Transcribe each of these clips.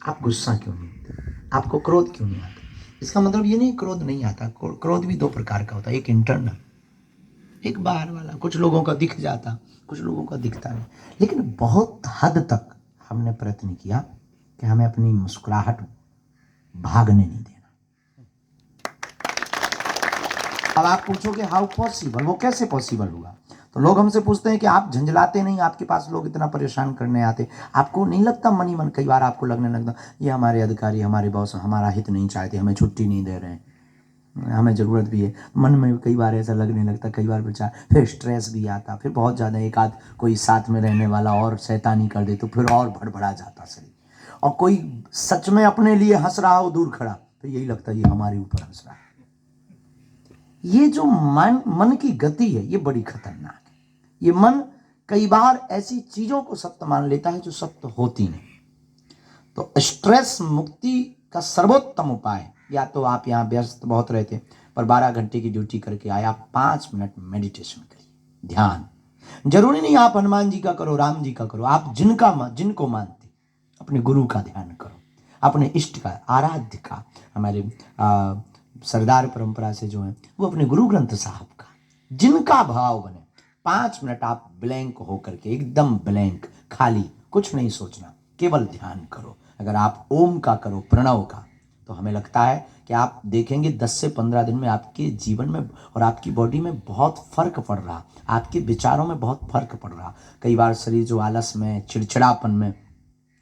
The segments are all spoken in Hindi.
आप गुस्सा क्यों नहीं होते, आपको क्रोध क्यों नहीं आता। इसका मतलब ये नहीं क्रोध नहीं आता, क्रोध भी दो प्रकार का होता है, एक इंटरनल, एक बाहर वाला। कुछ लोगों का दिख जाता, कुछ लोगों का दिखता नहीं। लेकिन बहुत हद तक हमने प्रयत्न किया कि हमें अपनी मुस्कुराहट भागने नहीं देना। अब आप पूछोगे हाउ पॉसिबल, वो कैसे पॉसिबल हुआ। तो लोग हमसे पूछते हैं कि आप झंझलाते नहीं, आपके पास लोग इतना परेशान करने आते, आपको नहीं लगता मन ही मन कई बार आपको लगने लगता ये हमारे अधिकारी, हमारे बॉस हमारा हित नहीं चाहते, हमें छुट्टी नहीं दे रहे हैं, हमें ज़रूरत भी है। मन में कई बार ऐसा लगने लगता, कई बार विचार, फिर स्ट्रेस भी आता, फिर बहुत ज़्यादा एक आध कोई साथ में रहने वाला और शैतानी कर दे तो फिर और भड़बड़ा जाता शरीर। और कोई सच में अपने लिए हंस रहा हो दूर खड़ा तो यही लगता है ये हमारे ऊपर हंस रहा है। ये जो मन की गति है ये बड़ी खतरनाक है। ये मन कई बार ऐसी चीजों को सत्य मान लेता है जो सत्य होती नहीं। तो स्ट्रेस मुक्ति का सर्वोत्तम उपाय, या तो आप यहाँ व्यस्त बहुत रहते पर 12 घंटे की ड्यूटी करके आए, आप 5 मिनट मेडिटेशन करिए, ध्यान। जरूरी नहीं आप हनुमान जी का करो, राम जी का करो, आप जिनको मानते अपने गुरु का ध्यान करो, अपने इष्ट का, आराध्य का। हमारे सरदार परंपरा से जो है वो अपने गुरु ग्रंथ साहब का, जिनका भाव बने। 5 मिनट आप ब्लैंक होकर के, एकदम ब्लैंक, खाली, कुछ नहीं सोचना, केवल ध्यान करो। अगर आप ओम का करो, प्रणव का, तो हमें लगता है कि आप देखेंगे 10 से 15 दिन में आपके जीवन में और आपकी बॉडी में बहुत फर्क पड़ रहा, आपके विचारों में बहुत फर्क पड़ रहा। कई बार शरीर जो आलस में, चिड़चिड़ापन में,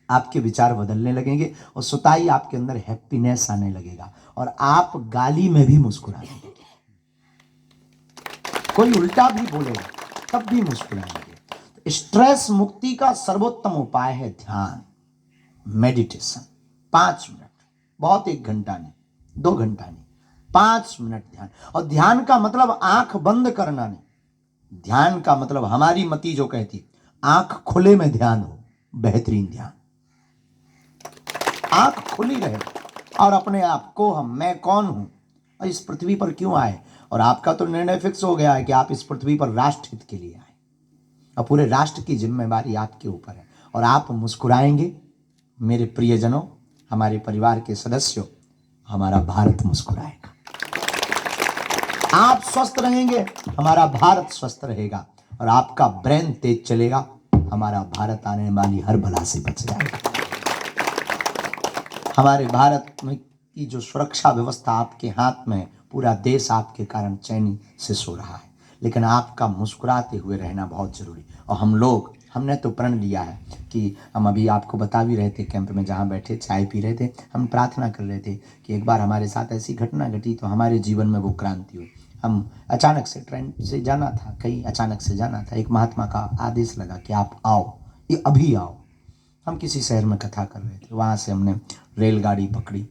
आपके विचार बदलने लगेंगे और सुताई आपके अंदर हैप्पीनेस आने लगेगा और आप गाली में भी मुस्कुराने लगेंगे। कोई उल्टा भी बोलेगा तब भी मुस्कुराएंगे। स्ट्रेस मुक्ति का सर्वोत्तम उपाय है ध्यान, मेडिटेशन। 5 मिनट, बहुत 1 घंटा नहीं, 2 घंटा नहीं, 5 मिनट ध्यान। और ध्यान का मतलब आंख बंद करना नहीं, ध्यान का मतलब हमारी मति जो कहती आंख खुले में ध्यान हो, बेहतरीन ध्यान। आंख खुली रहे और अपने आप को, हम, मैं कौन हूं और इस पृथ्वी पर क्यों आए। और आपका तो निर्णय फिक्स हो गया है कि आप इस पृथ्वी पर राष्ट्र हित के लिए आए और पूरे राष्ट्र की जिम्मेवारी आपके ऊपर है। और आप मुस्कुराएंगे मेरे प्रियजनों, हमारे परिवार के सदस्यों, हमारा भारत मुस्कुराएगा। आप स्वस्थ रहेंगे, हमारा भारत स्वस्थ रहेगा। और आपका ब्रेन तेज चलेगा, हमारा भारत आने वाली हर बला से बच जाएगा। हमारे भारत में की जो सुरक्षा व्यवस्था आपके हाथ में है, पूरा देश आपके कारण चैनी से सो रहा है। लेकिन आपका मुस्कुराते हुए रहना बहुत जरूरी। और हमने तो प्रण लिया है कि हम, अभी आपको बता भी रहे थे कैंप में जहाँ बैठे चाय पी रहे थे, हम प्रार्थना कर रहे थे कि एक बार हमारे साथ ऐसी घटना घटी तो हमारे जीवन में वो क्रांति हुई। हम अचानक से ट्रेन से जाना था, कहीं अचानक से जाना था, एक महात्मा का आदेश लगा कि आप आओ, ये अभी आओ। हम किसी शहर में कथा कर रहे थे, वहाँ से हमने रेलगाड़ी पकड़ी,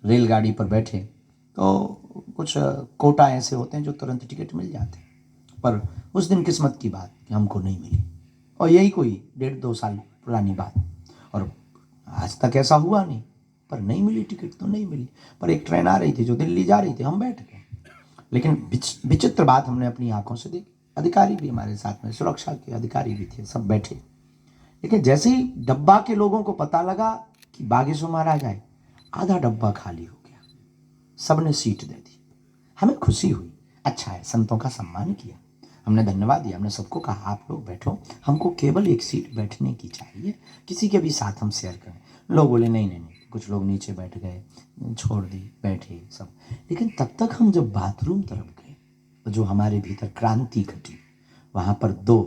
रेलगाड़ी पर बैठे तो कुछ कोटा ऐसे होते हैं जो तुरंत टिकट मिल जाते हैं, पर उस दिन किस्मत की बात कि हमको नहीं मिली। और यही कोई 1.5-2 साल पुरानी बात, और आज तक ऐसा हुआ नहीं, पर नहीं मिली टिकट तो नहीं मिली। पर एक ट्रेन आ रही थी जो दिल्ली जा रही थी, हम बैठ गए। लेकिन विचित्र बात हमने अपनी आंखों से देखी, अधिकारी भी हमारे साथ में, सुरक्षा के अधिकारी भी थे, सब बैठे। लेकिन जैसे ही डब्बा के लोगों को पता लगा कि बागेश्वर महाराज आए, आधा डब्बा खाली हो गया, सबने सीट दे दी। हमें खुशी हुई, अच्छा है, संतों का सम्मान किया, हमने धन्यवाद दिया, हमने सबको कहा आप लोग बैठो, हमको केवल एक सीट बैठने की चाहिए, किसी के भी साथ हम शेयर करें। लोग बोले नहीं नहीं नहीं, कुछ लोग नीचे बैठ गए, छोड़ दी, बैठे सब। लेकिन तब तक हम जब बाथरूम तरफ गए तो जो हमारे भीतर क्रांति घटी, वहां पर 2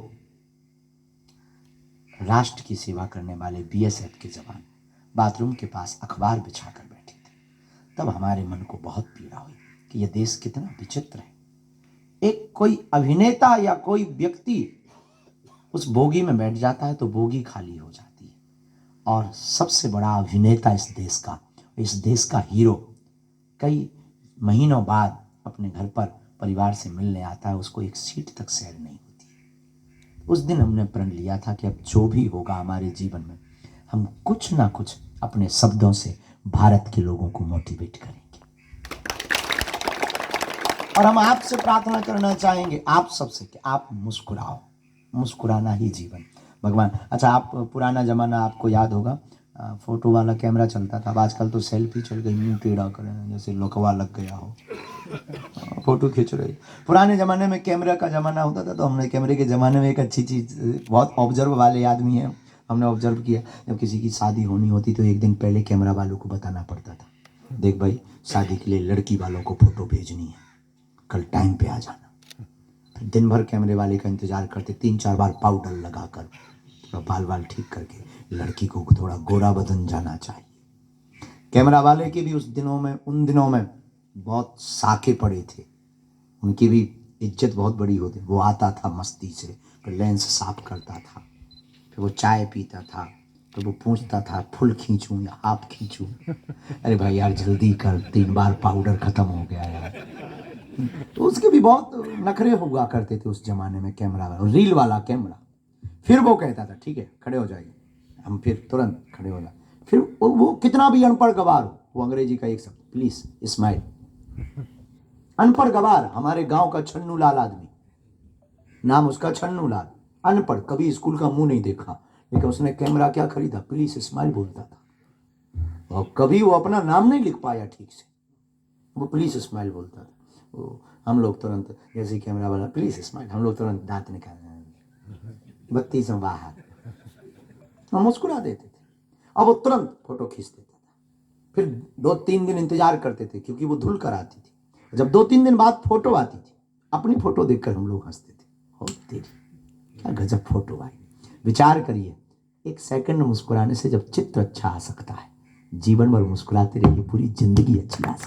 राष्ट्र की सेवा करने वाले बीएसएफ के जवान बाथरूम के पास अखबार बिछाकर बैठे थे। तब हमारे मन को बहुत पीड़ा हुई कि यह देश कितना विचित्र है। एक कोई अभिनेता या कोई व्यक्ति उस बोगी में बैठ जाता है तो बोगी खाली हो जाती है, और सबसे बड़ा अभिनेता इस देश का हीरो कई महीनों बाद अपने घर पर परिवार से मिलने आता है, उसको एक सीट तक शेयर नहीं होती है। उस दिन हमने प्रण लिया था कि अब जो भी होगा हमारे जीवन में, हम कुछ ना कुछ अपने शब्दों से भारत के लोगों को मोटिवेट करेंगे। और हम आपसे प्रार्थना करना चाहेंगे, आप सबसे, कि आप मुस्कुराओ, मुस्कुराना ही जीवन। भगवान, अच्छा, आप पुराना जमाना आपको याद होगा, फोटो वाला कैमरा चलता था। अब आजकल तो सेल्फी चल गई, मुंह टेढ़ा करें जैसे लकवा लग गया हो, फोटो खींच रही। पुराने ज़माने में कैमरा का ज़माना होता था, तो हमने कैमरे के ज़माने में एक अच्छी चीज़, बहुत ऑब्जर्व वाले आदमी हैं, हमने ऑब्जर्व किया, जब किसी की शादी होनी होती तो एक दिन पहले कैमरा वालों को बताना पड़ता था, देख भाई शादी के लिए लड़की वालों को फ़ोटो भेजनी है, कल टाइम पे आ जाना। फिर दिन भर कैमरे वाले का इंतज़ार करते, 3-4 बार पाउडर लगा कर, थोड़ा बाल बाल ठीक करके, लड़की को थोड़ा गोरा बदन जाना चाहिए। कैमरा वाले के भी उन दिनों में बहुत साके पड़े थे, उनकी भी इज्जत बहुत बड़ी होती। वो आता था मस्ती से, फिर लेंस साफ करता था, फिर वो चाय पीता था, तो वो पूछता था फुल खींचूं या हाफ खींचूं। अरे भाई यार जल्दी कर, 3 बार पाउडर खत्म हो गया यार। तो उसके भी बहुत नखरे हुआ करते थे उस जमाने में कैमरा वाला, रील वाला कैमरा। फिर वो कहता था ठीक है खड़े हो जाइए, हम फिर तुरंत खड़े हो जाए। फिर वो कितना भी अनपढ़ गवार हो, वो अंग्रेजी का एक शब्द, प्लीज स्माइल। अनपढ़ गवार, हमारे गांव का छन्नू लाल आदमी, नाम उसका छन्नू लाल, अनपढ़, कभी स्कूल का मुंह नहीं देखा, लेकिन उसने कैमरा क्या खरीदा, प्लीज स्माइल बोलता था। और कभी वो अपना नाम नहीं लिख पाया ठीक से, वो प्लीज स्माइल बोलता था। वो हम लोग तुरंत, जैसे कैमरा वाला प्लीज स्माइल, हम लोग तुरंत दांत निकाल, बत्ती से बाहर, हम मुस्कुरा देते थे। अब वो तुरंत फोटो खींच देता था। फिर 2-3 दिन इंतजार करते थे, क्योंकि वो धुल कर आती थी। जब 2-3 दिन बाद फोटो आती थी, अपनी फोटो देखकर हम लोग हंसते थे, हो तेरी क्या गजब फोटो आई। विचार करिए, 1 सेकंड मुस्कुराने से जब चित्र अच्छा आ सकता है, जीवन भर मुस्कुराते रहिए, पूरी जिंदगी अच्छी आ सकती है।